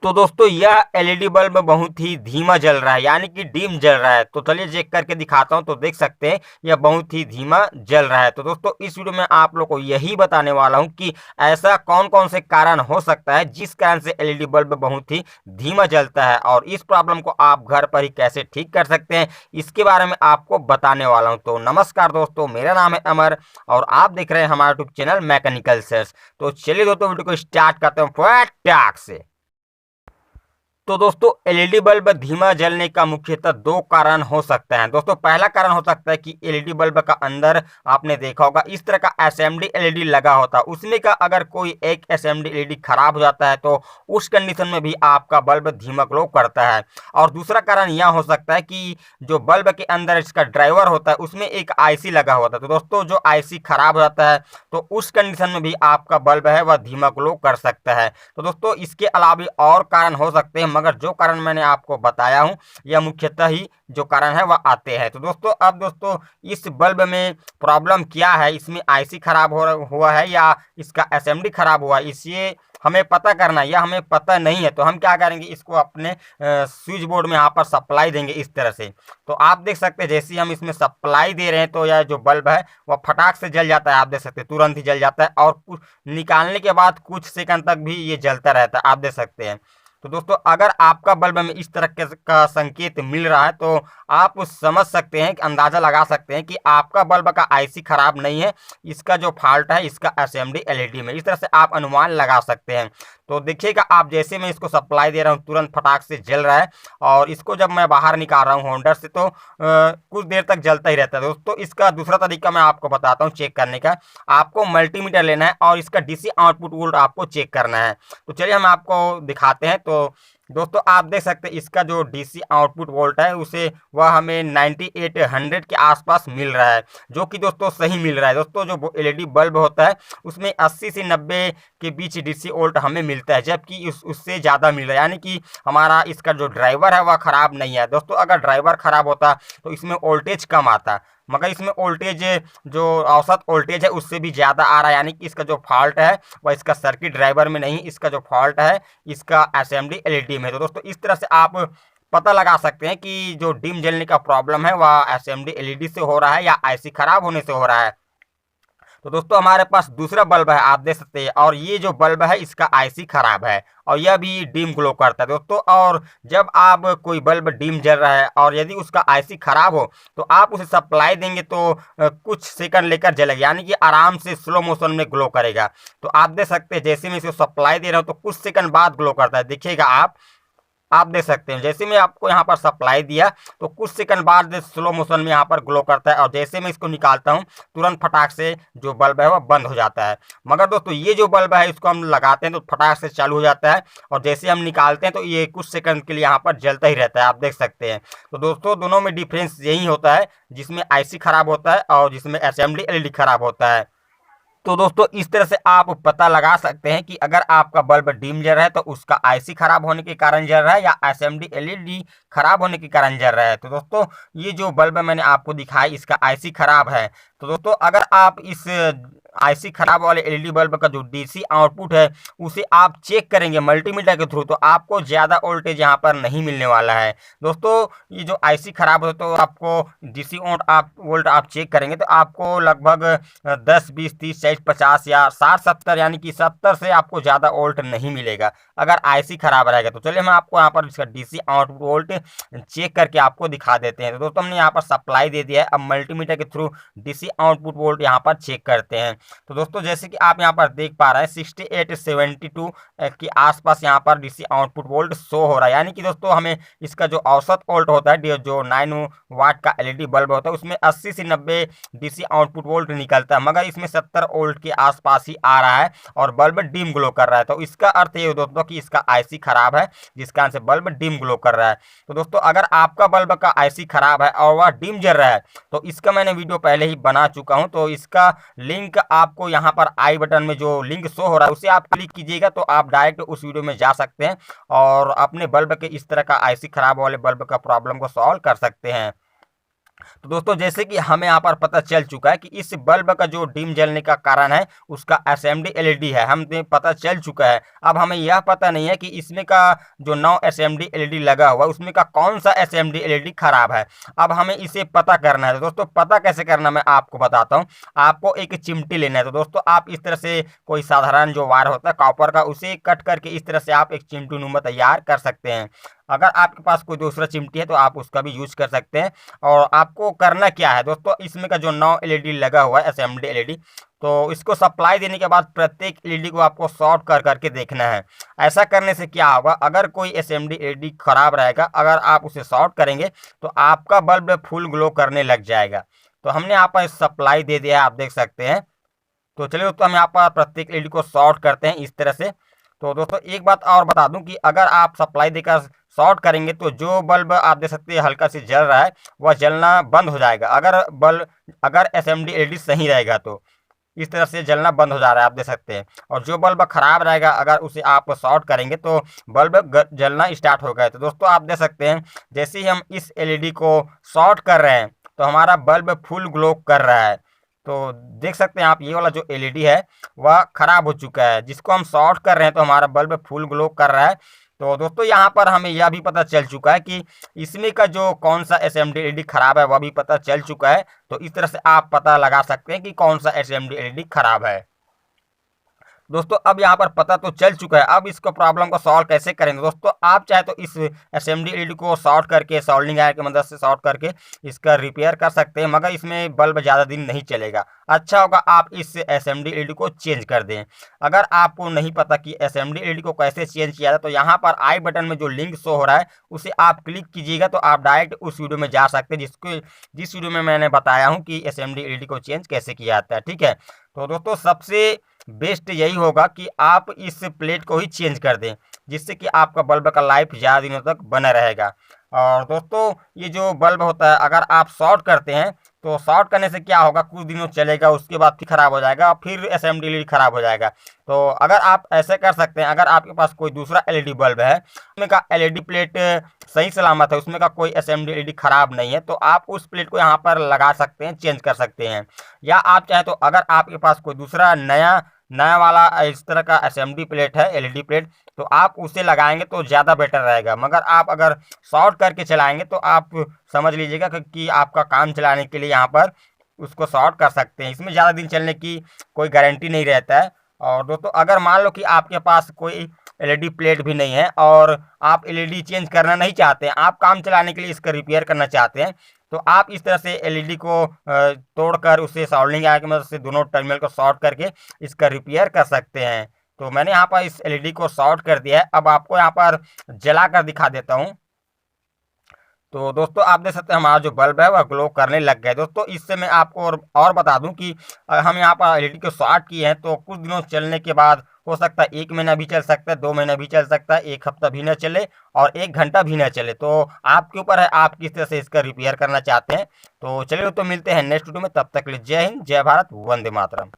तो दोस्तों यह एलईडी बल्ब बहुत ही धीमा जल रहा है, यानी कि डिम जल रहा है। तो चलिए चेक करके दिखाता हूं। तो देख सकते हैं यह बहुत ही धीमा जल रहा है। तो दोस्तों इस वीडियो में आप लोग को यही बताने वाला हूं कि ऐसा कौन कौन से कारण हो सकता है जिस कारण से एलईडी बल्ब बहुत ही धीमा जलता है, और इस प्रॉब्लम को आप घर पर ही कैसे ठीक कर सकते हैं इसके बारे में आपको बताने वाला हूँ। तो नमस्कार दोस्तों, मेरा नाम है अमर और आप देख रहे हैं हमारा यूट्यूब चैनल मैकेनिकल सर्च। तो चलिए दोस्तों वीडियो को स्टार्ट करते हैं फटाक से। तो दोस्तों एलईडी बल्ब धीमा जलने का मुख्यतः दो कारण हो सकते हैं। दोस्तों पहला कारण हो सकता है कि एलईडी बल्ब का अंदर आपने देखा होगा इस तरह का एसएमडी एलईडी लगा होता है, उसमें का अगर कोई एक एसएमडी एलईडी खराब हो जाता है तो उस कंडीशन में भी आपका बल्ब धीमा ग्लो करता है। और दूसरा कारण यह हो सकता है कि जो बल्ब के अंदर इसका ड्राइवर होता है उसमें एक आईसी लगा होता है। तो दोस्तों जो आईसी खराब हो जाता है तो उस कंडीशन में भी आपका बल्ब है वह धीमा ग्लो कर सकता है। तो दोस्तों इसके अलावा भी और कारण हो सकते हैं, मगर जो कारण मैंने आपको बताया हूं यह मुख्यतः ही जो कारण है वह आते हैं। तो दोस्तों अब दोस्तों इस बल्ब में प्रॉब्लम क्या है, इसमें आईसी खराब हुआ है या इसका एसएमडी खराब हुआ है, इसे हमें पता करना है। यह हमें पता नहीं है तो हम क्या करेंगे, इसको अपने स्विच बोर्ड में यहाँ पर सप्लाई देंगे इस तरह से। तो आप देख सकते हैं जैसे ही हम इसमें सप्लाई दे रहे हैं तो यह जो बल्ब है वह फटाक से जल जाता है। आप देख सकते हैं तुरंत ही जल जाता है और कुछ निकालने के बाद कुछ सेकंड तक भी ये जलता रहता है, आप देख सकते हैं। तो दोस्तों अगर आपका बल्ब में इस तरह का संकेत मिल रहा है तो आप समझ सकते हैं, अंदाजा लगा सकते हैं कि आपका बल्ब का आईसी खराब नहीं है, इसका जो फॉल्ट है इसका एसएमडी एलईडी में। इस तरह से आप अनुमान लगा सकते हैं। तो देखिएगा आप जैसे मैं इसको सप्लाई दे रहा हूँ तुरंत फटाक से जल रहा है, और इसको जब मैं बाहर निकाल रहा हूँ होल्डर से तो कुछ देर तक जलता ही रहता है। दोस्तों इसका दूसरा तरीका मैं आपको बताता हूँ चेक करने का। आपको मल्टीमीटर लेना है और इसका डीसी आउटपुट वोल्ट आपको चेक करना है। तो चलिए हम आपको दिखाते हैं। तो दोस्तों आप देख सकते हैं इसका जो डीसी आउटपुट वोल्ट है उसे वह हमें 9800 के आसपास मिल रहा है, जो कि दोस्तों सही मिल रहा है। दोस्तों जो एलईडी बल्ब होता है उसमें 80 से 90 के बीच डीसी वोल्ट हमें मिलता है, जबकि उससे ज़्यादा मिल रहा है, यानी कि हमारा इसका जो ड्राइवर है वह ख़राब नहीं है। दोस्तों अगर ड्राइवर ख़राब होता तो इसमें वोल्टेज कम आता, मगर इसमें वोल्टेज जो औसत वोल्टेज है उससे भी ज़्यादा आ रहा है, यानी कि इसका जो फॉल्ट है वह इसका सर्किट ड्राइवर में नहीं, इसका जो फॉल्ट है इसका एसएमडी एलईडी में। तो दोस्तों इस तरह से आप पता लगा सकते हैं कि जो डिम जलने का प्रॉब्लम है वह एसएमडी एलईडी से हो रहा है या आईसी खराब होने से हो रहा है। तो दोस्तों हमारे पास दूसरा बल्ब है, आप देख सकते हैं, और ये जो बल्ब है इसका आईसी खराब है और यह भी डिम ग्लो करता है दोस्तों। और जब आप कोई बल्ब डिम जल रहा है और यदि उसका आईसी खराब हो तो आप उसे सप्लाई देंगे तो कुछ सेकंड लेकर जलेगा, यानी कि आराम से स्लो मोशन में ग्लो करेगा। तो आप देख सकते हैं जैसे मैं इसे सप्लाई दे रहा हूँ तो कुछ सेकंड बाद ग्लो करता है, देखिएगा आप देख सकते हैं जैसे मैं आपको यहाँ पर सप्लाई दिया तो कुछ सेकंड बाद स्लो मोशन में यहाँ पर ग्लो करता है, और जैसे मैं इसको निकालता हूँ तुरंत फटाक से जो बल्ब है वह बंद हो जाता है। मगर दोस्तों ये जो बल्ब है इसको हम लगाते हैं तो फटाक से चालू हो जाता है, और जैसे हम निकालते हैं तो ये कुछ सेकंड के लिए यहाँ पर जलता ही रहता है, आप देख सकते हैं। तो दोस्तों दोनों में डिफरेंस यही होता है, जिसमें आईसी खराब होता है और जिसमें एसएमडी एलईडी खराब होता है। तो दोस्तों इस तरह से आप पता लगा सकते हैं कि अगर आपका बल्ब डिम जल रहा है तो उसका आईसी खराब होने के कारण जल रहा है या एसएमडी एलईडी खराब होने के कारण जल रहा है। तो दोस्तों ये जो बल्ब मैंने आपको दिखाया इसका आईसी खराब है। तो दोस्तों अगर आप इस आईसी खराब वाले एलईडी बल्ब का जो डीसी आउटपुट है उसे आप चेक करेंगे मल्टीमीटर के थ्रू तो आपको ज़्यादा वोल्टेज यहाँ पर नहीं मिलने वाला है। दोस्तों ये जो आईसी खराब हो तो आपको डीसी वोल्ट आप चेक करेंगे तो आपको लगभग 10 20 30 40 50 या 60 70, यानी कि 70 से आपको ज़्यादा वोल्ट नहीं मिलेगा अगर आईसी खराब रहेगा। तो चलिए मैं आपको यहाँ पर इसका डीसी आउटपुट वोल्ट चेक करके आपको दिखा देते हैं। तो दोस्तों हमने यहाँ पर सप्लाई दे दिया है, अब मल्टीमीटर के थ्रू डीसी आउटपुट वोल्ट यहाँ पर चेक करते हैं। तो दोस्तों जैसे कि आप यहाँ पर देख पा रहे हैं 68 72 के आसपास यहाँ पर डीसी आउटपुट वोल्ट शो हो रहा है, यानी कि दोस्तों हमें इसका जो औसत वोल्ट होता है जो 9 वाट का एलईडी बल्ब होता है उसमें 80 से 90 डीसी आउटपुट वोल्ट निकलता है, मगर इसमें 70 वोल्ट के आसपास ही आ रहा है और बल्ब डिम ग्लो कर रहा है। तो इसका अर्थ ये दोस्तों कि इसका आईसी खराब है जिस कारण से बल्ब डिम ग्लो कर रहा है। तो दोस्तों अगर आपका बल्ब का आईसी खराब है और वह डिम जल रहा है तो इसका मैंने वीडियो पहले ही बना चुका हूं, तो इसका लिंक आपको यहाँ पर आई बटन में जो लिंक शो हो रहा है उसे आप क्लिक कीजिएगा तो आप डायरेक्ट उस वीडियो में जा सकते हैं और अपने बल्ब के इस तरह का आईसी खराब वाले बल्ब का प्रॉब्लम को सॉल्व कर सकते हैं। तो दोस्तों जैसे कि हमें यहाँ पर पता चल चुका है कि इस बल्ब का जो डिम जलने का कारण है उसका एसएमडी एलईडी है, हमें पता चल चुका है। अब हमें यह पता नहीं है कि इसमें का जो 9 एसएमडी एलईडी लगा हुआ है उसमें का कौन सा एसएमडी एलईडी खराब है। अब हमें इसे पता करना है। तो दोस्तों पता कैसे करना मैं आपको बताता हूँ। आपको एक चिमटी लेना है। तो दोस्तों आप इस तरह से कोई साधारण जो वायर होता है कॉपर का उसे कट करके इस तरह से आप एक चिमटी नुमा तैयार कर सकते हैं। अगर आपके पास कोई दूसरा चिमटी है तो आप उसका भी यूज कर सकते हैं। और आपको करना क्या है दोस्तों, इसमें का जो 9 एलईडी लगा हुआ है एसएमडी एलईडी, तो इसको सप्लाई देने के बाद प्रत्येक एलईडी को आपको शॉर्ट कर करके देखना है। ऐसा करने से क्या होगा, अगर कोई एसएमडी एलईडी खराब रहेगा, अगर आप उसे शॉर्ट करेंगे तो आपका बल्ब फुल ग्लो करने लग जाएगा। तो हमने यहाँ पर सप्लाई दे दिया है, आप देख सकते हैं। तो चलिए दोस्तों हम यहाँ पर प्रत्येक एलईडी को शॉर्ट करते हैं इस तरह से। तो दोस्तों एक बात और बता दूं कि अगर आप सप्लाई देकर शॉर्ट करेंगे तो जो बल्ब आप देख सकते हैं हल्का से जल रहा है वह जलना बंद हो जाएगा। अगर एसएमडी एलईडी सही रहेगा तो इस तरह से जलना बंद हो जा रहा है, आप देख सकते हैं। और जो बल्ब खराब रहेगा अगर उसे आप शॉर्ट करेंगे तो बल्ब जलना स्टार्ट हो गया। तो दोस्तों आप देख सकते हैं जैसे ही हम इस एलईडी को शॉर्ट कर रहे हैं तो हमारा बल्ब फुल ग्लो कर रहा है। तो देख सकते हैं आप ये वाला जो एलईडी है वह खराब हो चुका है, जिसको हम शॉर्ट कर रहे हैं तो हमारा बल्ब फुल ग्लो कर रहा है। तो दोस्तों यहाँ पर हमें यह भी पता चल चुका है कि इसमें का जो कौन सा एसएमडी एलईडी खराब है वह भी पता चल चुका है। तो इस तरह से आप पता लगा सकते हैं कि कौन सा एसएमडी एलईडी खराब है। दोस्तों अब यहाँ पर पता तो चल चुका है, अब इसको प्रॉब्लम को सॉल्व कैसे करेंगे। दोस्तों आप चाहे तो इस एसएमडी एलईडी को शॉर्ट करके सोल्डरिंग आयरन की मदद से शॉर्ट करके इसका रिपेयर कर सकते हैं, मगर इसमें बल्ब ज़्यादा दिन नहीं चलेगा। अच्छा होगा आप इस एसएमडी एलईडी को चेंज कर दें। अगर आपको नहीं पता कि एसएमडी एलईडी को कैसे चेंज किया जाए तो यहाँ पर आई बटन में जो लिंक शो हो रहा है उसे आप क्लिक कीजिएगा तो आप डायरेक्ट उस वीडियो में जा सकते हैं जिस वीडियो में मैंने बताया हूँ कि एसएमडी एलईडी को चेंज कैसे किया जाता है। ठीक है, तो दोस्तों सबसे बेस्ट यही होगा कि आप इस प्लेट को ही चेंज कर दें, जिससे कि आपका बल्ब का लाइफ ज़्यादा दिनों तक बना रहेगा। और दोस्तों ये जो बल्ब होता है अगर आप शॉर्ट करते हैं तो शॉर्ट करने से क्या होगा, कुछ दिनों चलेगा उसके बाद फिर ख़राब हो जाएगा, फिर एसएमडी एलईडी ख़राब हो जाएगा। तो अगर आप ऐसे कर सकते हैं, अगर आपके पास कोई दूसरा एलईडी बल्ब है उसमें का एलईडी प्लेट सही सलामत है, उसमें का कोई एसएमडी एलईडी ख़राब नहीं है, तो आप उस प्लेट को यहाँ पर लगा सकते हैं, चेंज कर सकते हैं। या आप चाहे तो अगर आपके पास कोई दूसरा नया वाला इस तरह का एसएमडी प्लेट है एलईडी प्लेट तो आप उसे लगाएंगे तो ज़्यादा बेटर रहेगा। मगर आप अगर शॉर्ट करके चलाएंगे तो आप समझ लीजिएगा कि आपका काम चलाने के लिए यहाँ पर उसको शॉर्ट कर सकते हैं। इसमें ज़्यादा दिन चलने की कोई गारंटी नहीं रहता है। और दोस्तों अगर मान लो कि आपके पास कोई एलईडी प्लेट भी नहीं है और आप एलईडी चेंज करना नहीं चाहते हैं, आप काम चलाने के लिए इसका रिपेयर करना चाहते हैं, तो आप इस तरह से एलईडी को तोड़कर उसे सोल्डरिंग आयरन की मदद से दोनों टर्मिनल को शॉर्ट करके इसका रिपेयर कर सकते हैं। तो मैंने यहाँ पर इस एलईडी को शॉर्ट कर दिया है, अब आपको यहाँ पर जला कर दिखा देता हूँ। तो दोस्तों आप देख सकते हैं हमारा जो बल्ब है वह ग्लो करने लग गया है। दोस्तों इससे मैं आपको और बता दूं कि हम यहाँ पर एलईडी को शॉर्ट किए हैं तो कुछ दिनों चलने के बाद हो सकता है 1 महीना भी चल सकता है, 2 महीना भी चल सकता है, 1 हफ्ता भी ना चले और 1 घंटा भी ना चले। तो आपके ऊपर है आप किस तरह से इसका रिपेयर करना चाहते हैं। तो चलिए तो मिलते हैं नेक्स्ट वीडियो में, तब तक के लिए जय हिंद, जय भारत, वंदे मातरम।